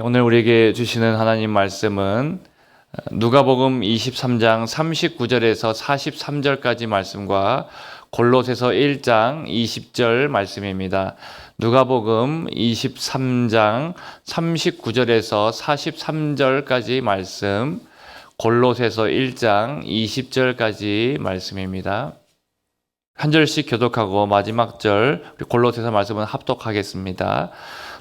오늘 우리에게 주시는 하나님 말씀은 누가복음 23장 39절에서 43절까지 말씀과 골로새서 1장 20절 말씀입니다. 누가복음 23장 39절에서 43절까지 말씀, 골로새서 1장 20절까지 말씀입니다. 한 절씩 교독하고 마지막 절 우리 골로새서 말씀은 합독하겠습니다.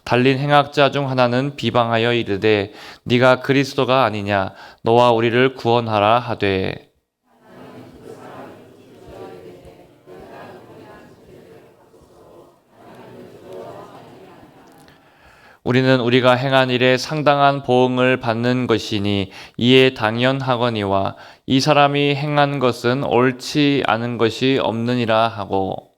달린 행악자 중 하나는 비방하여 이르되 네가 그리스도가 아니냐 너와 우리를 구원하라 하되 우리는 우리가 행한 일에 상당한 보응을 받는 것이니 이에 당연하거니와 이 사람이 행한 것은 옳지 않은 것이 없느니라 하고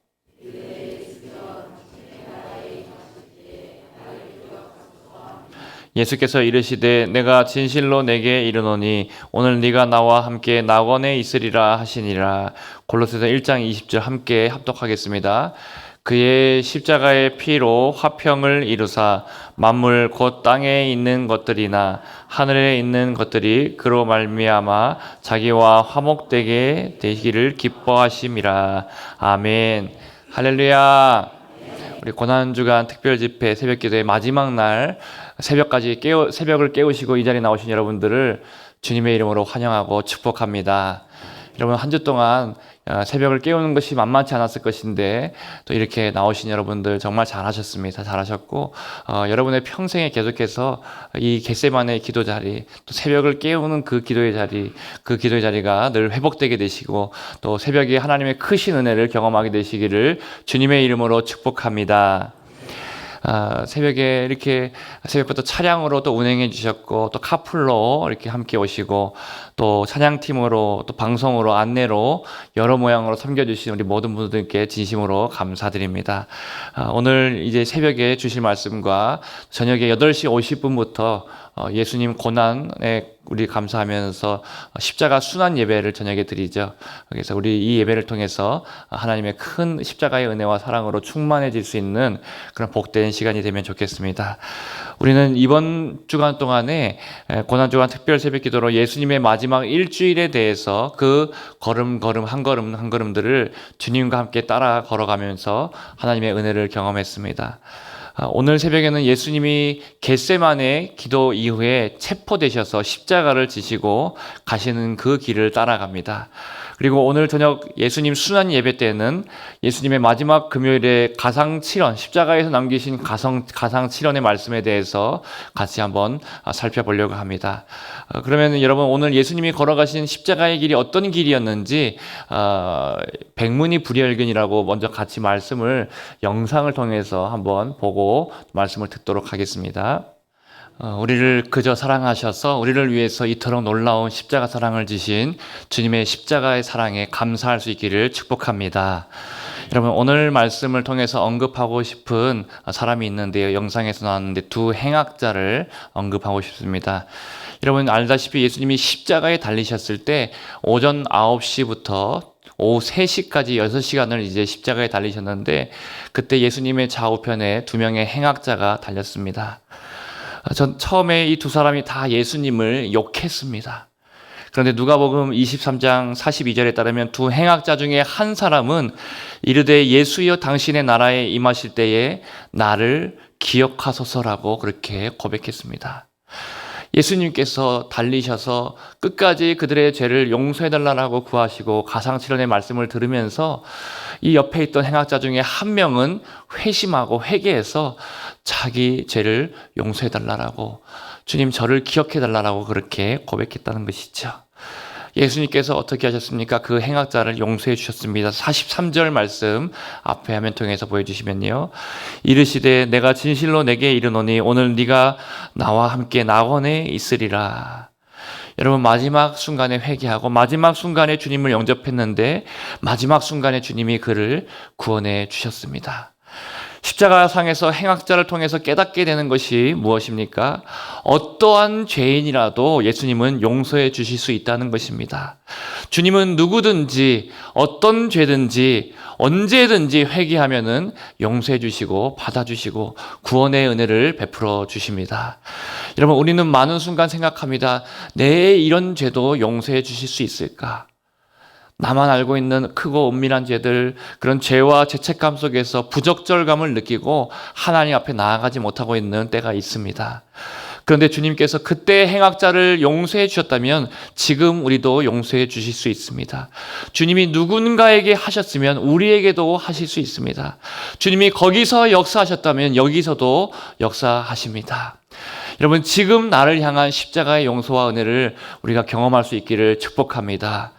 예수께서 이르시되 내가 진실로 내게 이르노니 오늘 네가 나와 함께 낙원에 있으리라 하시니라. 골로새서 1장 20절 함께 합독하겠습니다. 그의 십자가의 피로 화평을 이루사 만물 곧 땅에 있는 것들이나 하늘에 있는 것들이 그로 말미암아 자기와 화목되게 되기를 기뻐하심이라. 아멘. 할렐루야. 우리 고난주간 특별집회 새벽기도의 마지막 날 새벽을 깨우시고 이 자리에 나오신 여러분들을 주님의 이름으로 환영하고 축복합니다. 여러분 한 주 동안 새벽을 깨우는 것이 만만치 않았을 것인데 또 이렇게 나오신 여러분들 정말 잘하셨습니다. 잘하셨고 여러분의 평생에 계속해서 이 겟세마네 기도 자리 또 새벽을 깨우는 그 기도의 자리가 늘 회복되게 되시고 또 새벽에 하나님의 크신 은혜를 경험하게 되시기를 주님의 이름으로 축복합니다. 새벽에 이렇게 새벽부터 차량으로 또 운행해 주셨고 또 카풀로 이렇게 함께 오시고 또 찬양팀으로 또 방송으로 안내로 여러 모양으로 섬겨주신 우리 모든 분들께 진심으로 감사드립니다. 오늘 이제 새벽에 주실 말씀과 저녁에 8시 50분부터 예수님 고난에 우리 감사하면서 십자가 순환 예배를 저녁에 드리죠. 그래서 우리 이 예배를 통해서 하나님의 큰 십자가의 은혜와 사랑으로 충만해질 수 있는 그런 복된 시간이 되면 좋겠습니다. 우리는 이번 주간 동안에 고난주간 특별 새벽 기도로 예수님의 마지막 일주일에 대해서 그 걸음 한 걸음들을 주님과 함께 따라 걸어가면서 하나님의 은혜를 경험했습니다. 오늘 새벽에는 예수님이 겟세마네 기도 이후에 체포되셔서 십자가를 지시고 가시는 그 길을 따라갑니다. 그리고 오늘 저녁 예수님 순환 예배 때는 예수님의 마지막 금요일에 가상칠언, 십자가에서 남기신 가상칠언의 말씀에 대해서 같이 한번 살펴보려고 합니다. 그러면 여러분 오늘 예수님이 걸어가신 십자가의 길이 어떤 길이었는지 백문이불여일견이라고 먼저 같이 말씀을 영상을 통해서 한번 보고 말씀을 듣도록 하겠습니다. 우리를 그저 사랑하셔서 우리를 위해서 이토록 놀라운 십자가 사랑을 지신 주님의 십자가의 사랑에 감사할 수 있기를 축복합니다. 여러분 오늘 말씀을 통해서 언급하고 싶은 사람이 있는데요. 영상에서 나왔는데 두 행악자를 언급하고 싶습니다. 여러분 알다시피 예수님이 십자가에 달리셨을 때 오전 9시부터 오후 3시까지 6시간을 이제 십자가에 달리셨는데 그때 예수님의 좌우편에 두 명의 행악자가 달렸습니다. 전 처음에 이 두 사람이 다 예수님을 욕했습니다. 그런데 누가복음 23장 42절에 따르면 두 행악자 중에 한 사람은 이르되 예수여 당신의 나라에 임하실 때에 나를 기억하소서라고 그렇게 고백했습니다. 예수님께서 달리셔서 끝까지 그들의 죄를 용서해달라고 구하시고 가상칠언의 말씀을 들으면서 이 옆에 있던 행악자 중에 한 명은 회심하고 회개해서 자기 죄를 용서해달라고 주님 저를 기억해달라고 그렇게 고백했다는 것이죠. 예수님께서 어떻게 하셨습니까? 그 행악자를 용서해 주셨습니다. 43절 말씀 앞에 화면 통해서 보여주시면요. 이르시되 내가 진실로 내게 이르노니 오늘 네가 나와 함께 낙원에 있으리라. 여러분 마지막 순간에 회개하고 마지막 순간에 주님을 영접했는데 마지막 순간에 주님이 그를 구원해 주셨습니다. 십자가상에서 행악자를 통해서 깨닫게 되는 것이 무엇입니까? 어떠한 죄인이라도 예수님은 용서해 주실 수 있다는 것입니다. 주님은 누구든지 어떤 죄든지 언제든지 회개하면은 용서해 주시고 받아주시고 구원의 은혜를 베풀어 주십니다. 여러분, 우리는 많은 순간 생각합니다. 내 이런 죄도 용서해 주실 수 있을까? 나만 알고 있는 크고 은밀한 죄들, 그런 죄와 죄책감 속에서 부적절감을 느끼고 하나님 앞에 나아가지 못하고 있는 때가 있습니다. 그런데 주님께서 그때 행악자를 용서해 주셨다면 지금 우리도 용서해 주실 수 있습니다. 주님이 누군가에게 하셨으면 우리에게도 하실 수 있습니다. 주님이 거기서 역사하셨다면 여기서도 역사하십니다. 여러분, 지금 나를 향한 십자가의 용서와 은혜를 우리가 경험할 수 있기를 축복합니다.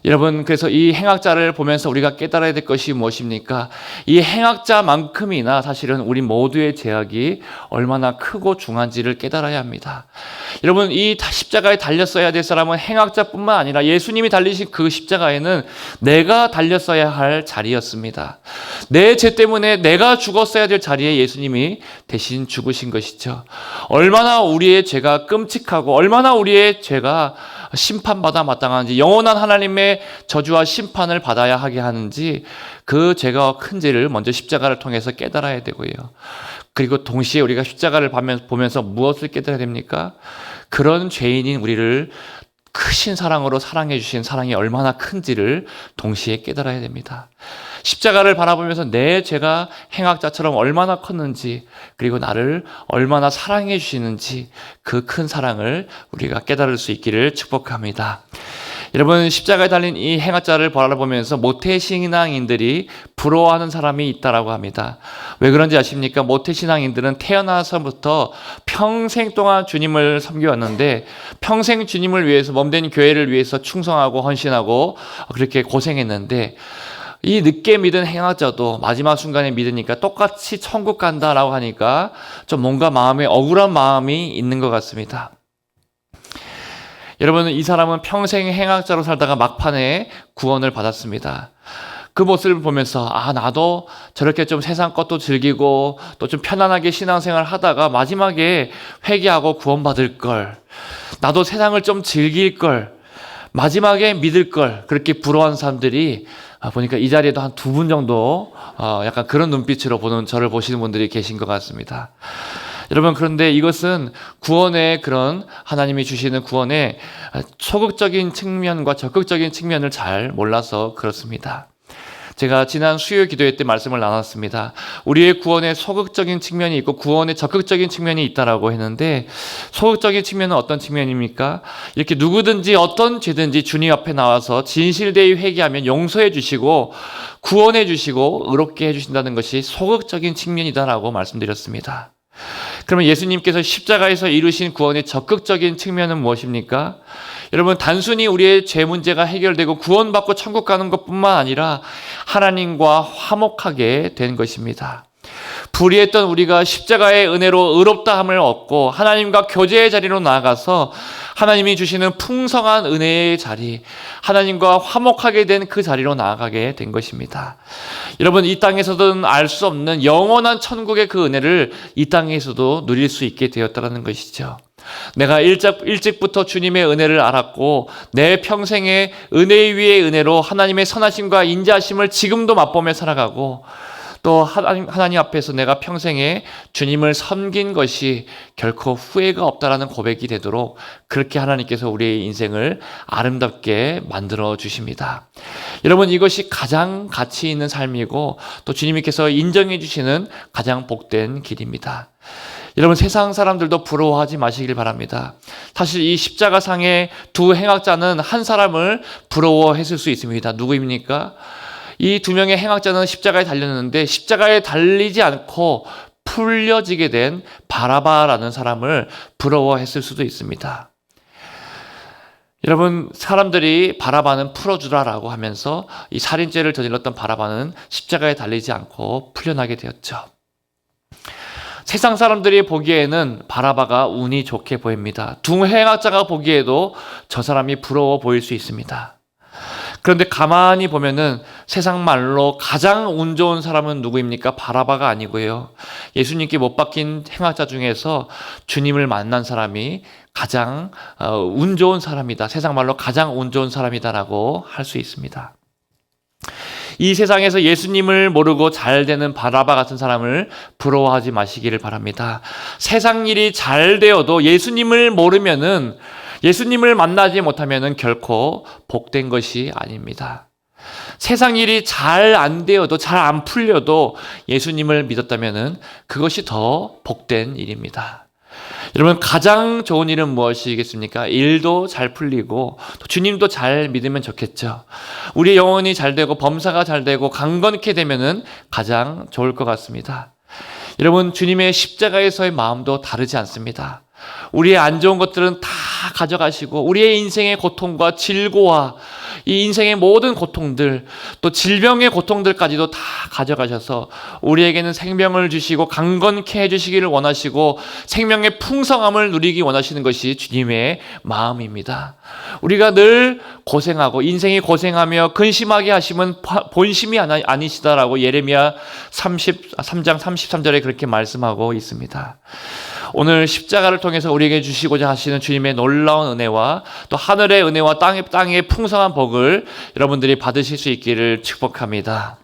여러분, 그래서 이 행악자를 보면서 우리가 깨달아야 될 것이 무엇입니까? 이 행악자만큼이나 사실은 우리 모두의 죄악이 얼마나 크고 중한지를 깨달아야 합니다. 여러분, 이 십자가에 달렸어야 될 사람은 행악자뿐만 아니라 예수님이 달리신 그 십자가에는 내가 달렸어야 할 자리였습니다. 내 죄 때문에 내가 죽었어야 될 자리에 예수님이 대신 죽으신 것이죠. 얼마나 우리의 죄가 끔찍하고 얼마나 우리의 죄가 심판받아 마땅한지, 영원한 하나님의 저주와 심판을 받아야 하게 하는지, 그 죄가 큰 죄를 먼저 십자가를 통해서 깨달아야 되고요. 그리고 동시에 우리가 십자가를 보면서 무엇을 깨달아야 됩니까? 그런 죄인인 우리를 크신 사랑으로 사랑해 주신 사랑이 얼마나 큰지를 동시에 깨달아야 됩니다. 십자가를 바라보면서 내 죄가 행악자처럼 얼마나 컸는지, 그리고 나를 얼마나 사랑해 주시는지 그 큰 사랑을 우리가 깨달을 수 있기를 축복합니다. 여러분, 십자가에 달린 이 행악자를 바라보면서 모태신앙인들이 부러워하는 사람이 있다라고 합니다. 왜 그런지 아십니까? 모태신앙인들은 태어나서부터 평생 동안 주님을 섬겨왔는데 평생 주님을 위해서, 몸된 교회를 위해서 충성하고 헌신하고 그렇게 고생했는데, 이 늦게 믿은 행악자도 마지막 순간에 믿으니까 똑같이 천국 간다라고 하니까 좀 뭔가 마음에 억울한 마음이 있는 것 같습니다. 여러분, 이 사람은 평생 행악자로 살다가 막판에 구원을 받았습니다. 그 모습을 보면서 나도 저렇게 좀 세상 것도 즐기고 또 좀 편안하게 신앙생활 하다가 마지막에 회개하고 구원받을 걸, 나도 세상을 좀 즐길 걸, 마지막에 믿을 걸, 그렇게 부러워하는 사람들이 보니까 이 자리에도 한 2분 정도 약간 그런 눈빛으로 저를 보시는 분들이 계신 것 같습니다. 여러분, 그런데 이것은 구원의, 그런 하나님이 주시는 구원의 소극적인 측면과 적극적인 측면을 잘 몰라서 그렇습니다. 제가 지난 수요 기도회 때 말씀을 나눴습니다. 우리의 구원에 소극적인 측면이 있고 구원에 적극적인 측면이 있다라고 했는데, 소극적인 측면은 어떤 측면입니까? 이렇게 누구든지 어떤 죄든지 주님 앞에 나와서 진실되이 회개하면 용서해 주시고 구원해 주시고 의롭게 해 주신다는 것이 소극적인 측면이다라고 말씀드렸습니다. 그러면 예수님께서 십자가에서 이루신 구원의 적극적인 측면은 무엇입니까? 여러분, 단순히 우리의 죄 문제가 해결되고 구원받고 천국 가는 것뿐만 아니라 하나님과 화목하게 된 것입니다. 불의했던 우리가 십자가의 은혜로 의롭다함을 얻고 하나님과 교제의 자리로 나아가서 하나님이 주시는 풍성한 은혜의 자리, 하나님과 화목하게 된 그 자리로 나아가게 된 것입니다. 여러분, 이 땅에서는 알 수 없는 영원한 천국의 그 은혜를 이 땅에서도 누릴 수 있게 되었다는 것이죠. 내가 일찍부터 주님의 은혜를 알았고 내 평생의 은혜 위의 은혜로 하나님의 선하심과 인자하심을 지금도 맛보며 살아가고, 또 하나님 앞에서 내가 평생에 주님을 섬긴 것이 결코 후회가 없다라는 고백이 되도록 그렇게 하나님께서 우리의 인생을 아름답게 만들어 주십니다. 여러분, 이것이 가장 가치 있는 삶이고 또 주님께서 인정해 주시는 가장 복된 길입니다. 여러분, 세상 사람들도 부러워하지 마시길 바랍니다. 사실 이 십자가상의 2 행악자는 한 사람을 부러워했을 수 있습니다. 누구입니까? 이 2명의 행악자는 십자가에 달렸는데 십자가에 달리지 않고 풀려지게 된 바라바라는 사람을 부러워했을 수도 있습니다. 여러분, 사람들이 바라바는 풀어주라라고 하면서 이 살인죄를 저질렀던 바라바는 십자가에 달리지 않고 풀려나게 되었죠. 세상 사람들이 보기에는 바라바가 운이 좋게 보입니다. 2 행악자가 보기에도 저 사람이 부러워 보일 수 있습니다. 그런데 가만히 보면은 세상 말로 가장 운 좋은 사람은 누구입니까? 바라바가 아니고요. 예수님께 못 박힌 행악자 중에서 주님을 만난 사람이 가장 운 좋은 사람이다. 세상 말로 가장 운 좋은 사람이다라고 할 수 있습니다. 이 세상에서 예수님을 모르고 잘 되는 바라바 같은 사람을 부러워하지 마시기를 바랍니다. 세상 일이 잘 되어도 예수님을 모르면은, 예수님을 만나지 못하면은 결코 복된 것이 아닙니다. 세상 일이 잘 안 되어도, 잘 안 풀려도 예수님을 믿었다면은 그것이 더 복된 일입니다. 여러분, 가장 좋은 일은 무엇이겠습니까? 일도 잘 풀리고 또 주님도 잘 믿으면 좋겠죠. 우리의 영혼이 잘 되고 범사가 잘 되고 강건케 되면은 가장 좋을 것 같습니다. 여러분, 주님의 십자가에서의 마음도 다르지 않습니다. 우리의 안 좋은 것들은 다 가져가시고 우리의 인생의 고통과 질고와 이 인생의 모든 고통들, 또 질병의 고통들까지도 다 가져가셔서 우리에게는 생명을 주시고 강건케 해주시기를 원하시고 생명의 풍성함을 누리기 원하시는 것이 주님의 마음입니다. 우리가 늘 고생하고 인생이 고생하며 근심하게 하시면 본심이 아니시다라고 예레미야 3장 33절에 그렇게 말씀하고 있습니다. 오늘 십자가를 통해서 우리에게 주시고자 하시는 주님의 놀라운 은혜와 또 하늘의 은혜와 땅의 풍성한 복을 여러분들이 받으실 수 있기를 축복합니다.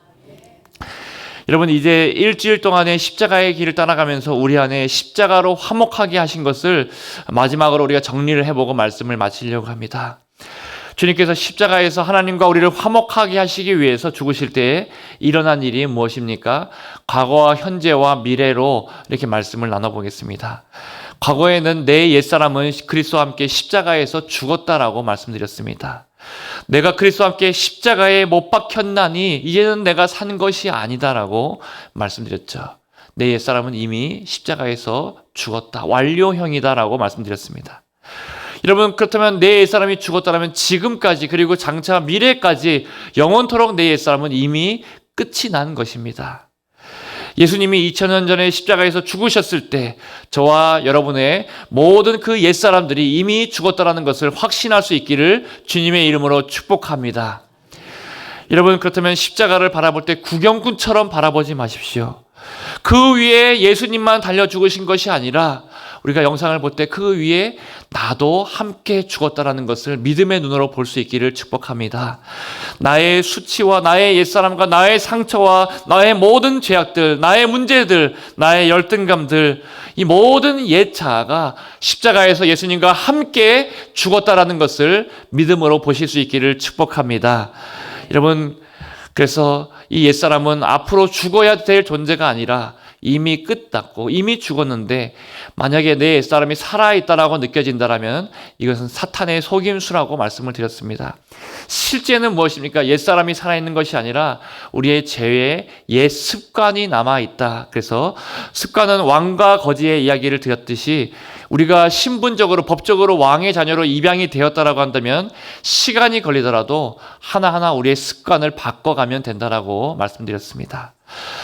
여러분, 이제 일주일 동안의 십자가의 길을 따라가면서 우리 안에 십자가로 화목하게 하신 것을 마지막으로 우리가 정리를 해보고 말씀을 마치려고 합니다. 주님께서 십자가에서 하나님과 우리를 화목하게 하시기 위해서 죽으실 때 일어난 일이 무엇입니까? 과거와 현재와 미래로 이렇게 말씀을 나눠보겠습니다. 과거에는 내 옛사람은 그리스도와 함께 십자가에서 죽었다라고 말씀드렸습니다. 내가 그리스도와 함께 십자가에 못 박혔나니 이제는 내가 산 것이 아니다라고 말씀드렸죠. 내 옛사람은 이미 십자가에서 죽었다, 완료형이다라고 말씀드렸습니다. 여러분, 그렇다면 내 옛사람이 죽었다면 지금까지 그리고 장차 미래까지 영원토록 내 옛사람은 이미 끝이 난 것입니다. 예수님이 2000년 전에 십자가에서 죽으셨을 때 저와 여러분의 모든 그 옛사람들이 이미 죽었다는 것을 확신할 수 있기를 주님의 이름으로 축복합니다. 여러분, 그렇다면 십자가를 바라볼 때 구경꾼처럼 바라보지 마십시오. 그 위에 예수님만 달려 죽으신 것이 아니라 우리가 영상을 볼 때 그 위에 나도 함께 죽었다라는 것을 믿음의 눈으로 볼 수 있기를 축복합니다. 나의 수치와 나의 옛사람과 나의 상처와 나의 모든 죄악들, 나의 문제들, 나의 열등감들, 이 모든 옛 자아가 십자가에서 예수님과 함께 죽었다라는 것을 믿음으로 보실 수 있기를 축복합니다. 여러분, 그래서 이 옛사람은 앞으로 죽어야 될 존재가 아니라 이미 끝났고 이미 죽었는데 만약에 내 옛사람이 살아있다라고 느껴진다면 이것은 사탄의 속임수라고 말씀을 드렸습니다. 실제는 무엇입니까? 옛사람이 살아있는 것이 아니라 우리의 죄의 옛 습관이 남아있다. 그래서 습관은 왕과 거지의 이야기를 드렸듯이 우리가 신분적으로 법적으로 왕의 자녀로 입양이 되었다라고 한다면 시간이 걸리더라도 하나하나 우리의 습관을 바꿔가면 된다라고 말씀드렸습니다.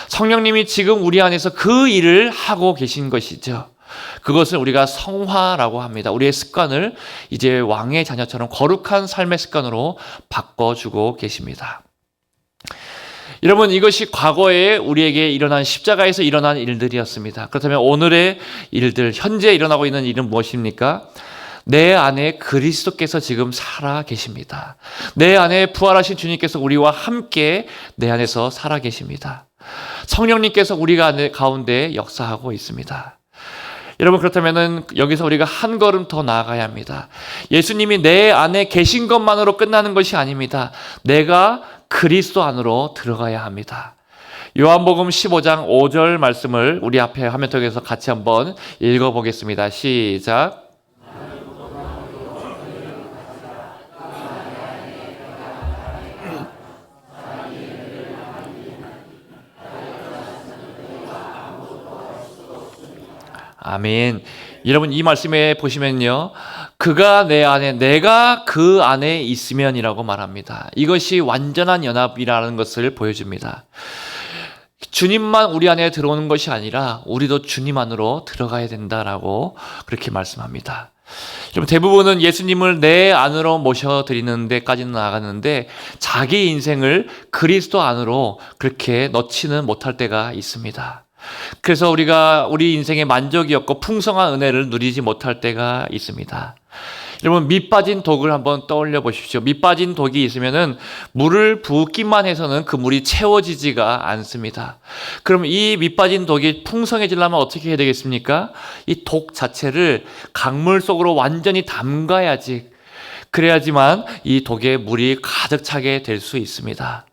성령님이 지금 우리 안에서 그 일을 하고 계신 것이죠. 그것을 우리가 성화라고 합니다. 우리의 습관을 이제 왕의 자녀처럼 거룩한 삶의 습관으로 바꿔주고 계십니다. 여러분, 이것이 과거에 우리에게 일어난 십자가에서 일어난 일들이었습니다. 그렇다면 오늘의 일들, 현재 일어나고 있는 일은 무엇입니까? 내 안에 그리스도께서 지금 살아 계십니다. 내 안에 부활하신 주님께서 우리와 함께 내 안에서 살아 계십니다. 성령님께서 우리가 가운데 역사하고 있습니다. 여러분, 그렇다면 여기서 우리가 한 걸음 더 나아가야 합니다. 예수님이 내 안에 계신 것만으로 끝나는 것이 아닙니다. 내가 그리스도 안으로 들어가야 합니다. 요한복음 15장 5절 말씀을 우리 앞에 화면통에서 같이 한번 읽어보겠습니다. 시작. 아멘. 여러분, 이 말씀에 보시면요, 그가 내 안에 내가 그 안에 있으면이라고 말합니다. 이것이 완전한 연합이라는 것을 보여줍니다. 주님만 우리 안에 들어오는 것이 아니라 우리도 주님 안으로 들어가야 된다라고 그렇게 말씀합니다. 여러분, 대부분은 예수님을 내 안으로 모셔드리는 데까지는 나아가는데 자기 인생을 그리스도 안으로 그렇게 넣지는 못할 때가 있습니다. 그래서 우리가 우리 인생의 만족이 없고 풍성한 은혜를 누리지 못할 때가 있습니다. 여러분, 밑 빠진 독을 한번 떠올려 보십시오. 밑 빠진 독이 있으면은 물을 붓기만 해서는 그 물이 채워지지가 않습니다. 그럼 이 밑 빠진 독이 풍성해지려면 어떻게 해야 되겠습니까? 이 독 자체를 강물 속으로 완전히 담가야지, 그래야지만 이 독에 물이 가득 차게 될 수 있습니다.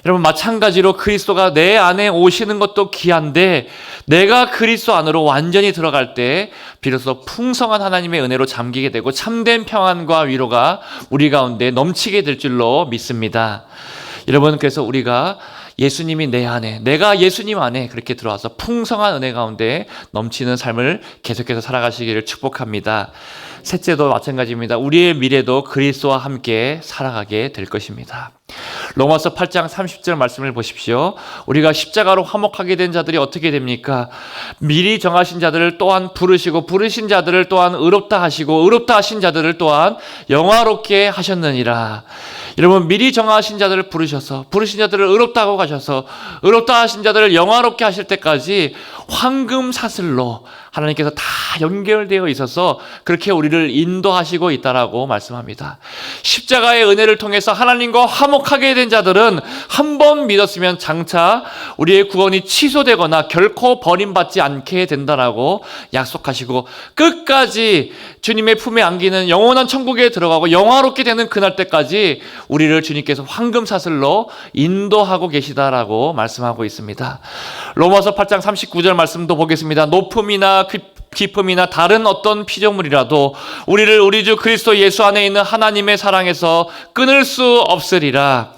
여러분, 마찬가지로 그리스도가 내 안에 오시는 것도 귀한데, 내가 그리스도 안으로 완전히 들어갈 때 비로소 풍성한 하나님의 은혜로 잠기게 되고 참된 평안과 위로가 우리 가운데 넘치게 될 줄로 믿습니다. 여러분, 그래서 우리가 예수님이 내 안에, 내가 예수님 안에 그렇게 들어와서 풍성한 은혜 가운데 넘치는 삶을 계속해서 살아가시기를 축복합니다. 셋째도 마찬가지입니다. 우리의 미래도 그리스도와 함께 살아가게 될 것입니다. 로마서 8장 30절 말씀을 보십시오. 우리가 십자가로 화목하게 된 자들이 어떻게 됩니까? 미리 정하신 자들을 또한 부르시고, 부르신 자들을 또한 의롭다 하시고, 의롭다 하신 자들을 또한 영화롭게 하셨느니라. 여러분, 미리 정하신 자들을 부르셔서, 부르신 자들을 의롭다고 가셔서, 의롭다 하신 자들을 영화롭게 하실 때까지 황금 사슬로 하나님께서 다 연결되어 있어서 그렇게 우리를 인도하시고 있다라고 말씀합니다. 십자가의 은혜를 통해서 하나님과 화목하게 된 자들은 한 번 믿었으면 장차 우리의 구원이 취소되거나 결코 버림받지 않게 된다라고 약속하시고, 끝까지 주님의 품에 안기는 영원한 천국에 들어가고 영화롭게 되는 그날 때까지 우리를 주님께서 황금 사슬로 인도하고 계시다라고 말씀하고 있습니다. 로마서 8장 39절 말씀도 보겠습니다. 높음이나 깊음이나 다른 어떤 피조물이라도 우리를 우리 주 그리스도 예수 안에 있는 하나님의 사랑에서 끊을 수 없으리라.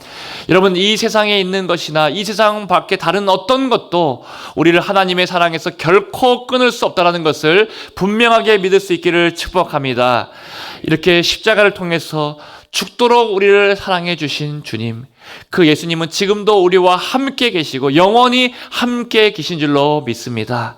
여러분, 이 세상에 있는 것이나 이 세상 밖에 다른 어떤 것도 우리를 하나님의 사랑에서 결코 끊을 수 없다는 것을 분명하게 믿을 수 있기를 축복합니다. 이렇게 십자가를 통해서 죽도록 우리를 사랑해 주신 주님, 그 예수님은 지금도 우리와 함께 계시고 영원히 함께 계신 줄로 믿습니다.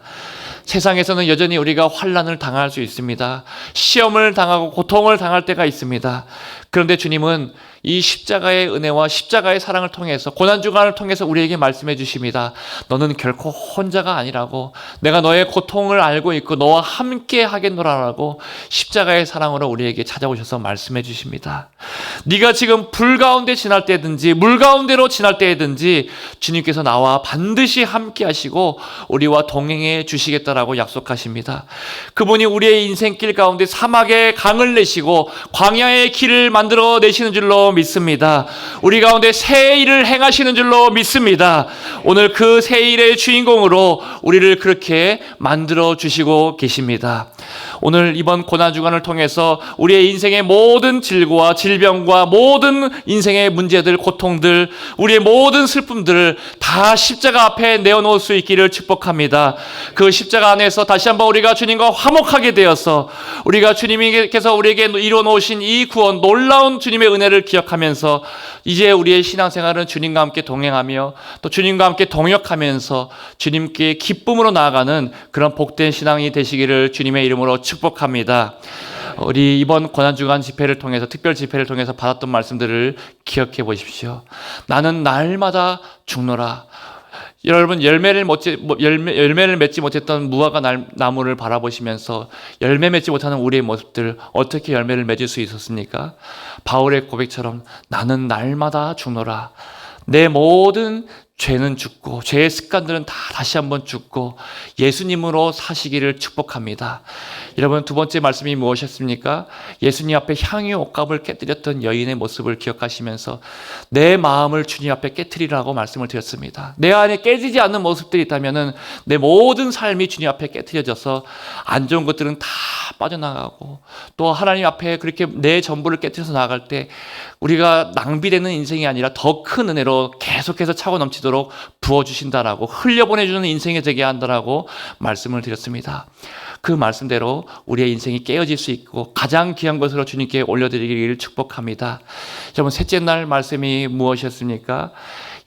세상에서는 여전히 우리가 환난을 당할 수 있습니다. 시험을 당하고 고통을 당할 때가 있습니다. 그런데 주님은 이 십자가의 은혜와 십자가의 사랑을 통해서, 고난주간을 통해서 우리에게 말씀해 주십니다. 너는 결코 혼자가 아니라고, 내가 너의 고통을 알고 있고 너와 함께 하겠노라라고 십자가의 사랑으로 우리에게 찾아오셔서 말씀해 주십니다. 네가 지금 불 가운데 지날 때든지 물 가운데로 지날 때든지 주님께서 나와 반드시 함께 하시고 우리와 동행해 주시겠다라고 약속하십니다. 그분이 우리의 인생길 가운데 사막의 강을 내시고 광야의 길을 만들어 내시는 줄로 믿습니다. 우리 가운데 새 일을 행하시는 줄로 믿습니다. 오늘 그 새 일의 주인공으로 우리를 그렇게 만들어 주시고 계십니다. 오늘 이번 고난주간을 통해서 우리의 인생의 모든 질고와 질병과 모든 인생의 문제들, 고통들, 우리의 모든 슬픔들을 다 십자가 앞에 내어놓을 수 있기를 축복합니다. 그 십자가 안에서 다시 한번 우리가 주님과 화목하게 되어서, 우리가 주님께서 우리에게 이루어놓으신 이 구원, 놀라운 주님의 은혜를 기억하면서 이제 우리의 신앙생활은 주님과 함께 동행하며 또 주님과 함께 동역하면서 주님께 기쁨으로 나아가는 그런 복된 신앙이 되시기를 주님의 이름으로 축복합니다. 우리 이번 고난주간 집회를 통해서, 특별 집회를 통해서 받았던 말씀들을 기억해 보십시오. 나는 날마다 죽노라. 여러분, 열매를 맺지 못했던 무화과 나무를 바라보시면서 열매 맺지 못하는 우리의 모습들, 어떻게 열매를 맺을 수 있었습니까? 바울의 고백처럼 나는 날마다 죽노라. 내 모든 죄는 죽고 죄의 습관들은 다 다시 한번 죽고 예수님으로 사시기를 축복합니다. 여러분, 두 번째 말씀이 무엇이었습니까? 예수님 앞에 향유 옷값을 깨뜨렸던 여인의 모습을 기억하시면서 내 마음을 주님 앞에 깨뜨리라고 말씀을 드렸습니다. 내 안에 깨지지 않는 모습들이 있다면 내 모든 삶이 주님 앞에 깨뜨려져서 안 좋은 것들은 다 빠져나가고, 또 하나님 앞에 그렇게 내 전부를 깨뜨려서 나아갈 때 우리가 낭비되는 인생이 아니라 더 큰 은혜로 계속해서 차고 넘치도록 부어주신다라고, 흘려보내주는 인생이 되게 한다라고 말씀을 드렸습니다. 그 말씀대로 우리의 인생이 깨어질 수 있고 가장 귀한 것으로 주님께 올려드리기를 축복합니다. 여러분, 셋째 날 말씀이 무엇이었습니까?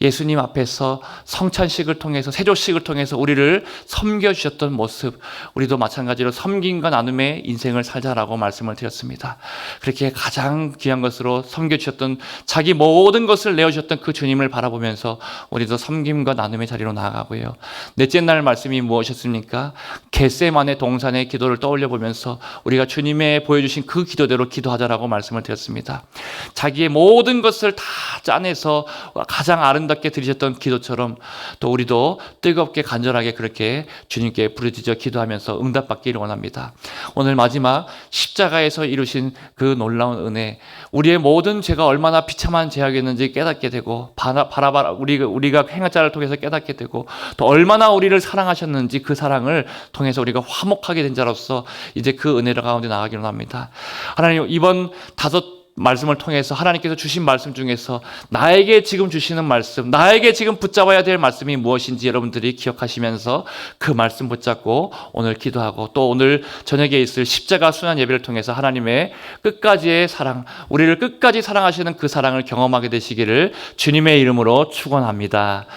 예수님 앞에서 성찬식을 통해서 세조식을 통해서 우리를 섬겨주셨던 모습, 우리도 마찬가지로 섬김과 나눔의 인생을 살자라고 말씀을 드렸습니다. 그렇게 가장 귀한 것으로 섬겨주셨던 자기 모든 것을 내어주셨던 그 주님을 바라보면서 우리도 섬김과 나눔의 자리로 나아가고요. 넷째 날 말씀이 무엇이었습니까? 겟세마네 동산의 기도를 떠올려 보면서 우리가 주님의 보여주신 그 기도대로 기도하자라고 말씀을 드렸습니다. 자기의 모든 것을 다 짜내서 가장 아름답게 드리셨던 기도처럼 또 우리도 뜨겁게 간절하게 그렇게 주님께 부르짖어 기도하면서 응답받기를 원합니다. 오늘 마지막 십자가에서 이루신 그 놀라운 은혜, 우리의 모든 죄가 얼마나 비참한 죄악이었는지 깨닫게 되고 우리가 행한 자를 통해서 깨닫게 되고 또 얼마나 우리를 사랑하셨는지 그 사랑을 통해서 우리가 화목하게 된 자로서 이제 그 은혜 가운데 나가기로 합니다. 하나님, 이번 5 말씀을 통해서 하나님께서 주신 말씀 중에서 나에게 지금 주시는 말씀, 나에게 지금 붙잡아야 될 말씀이 무엇인지 여러분들이 기억하시면서 그 말씀 붙잡고 오늘 기도하고 또 오늘 저녁에 있을 십자가 순환 예배를 통해서 하나님의 끝까지의 사랑, 우리를 끝까지 사랑하시는 그 사랑을 경험하게 되시기를 주님의 이름으로 축원합니다.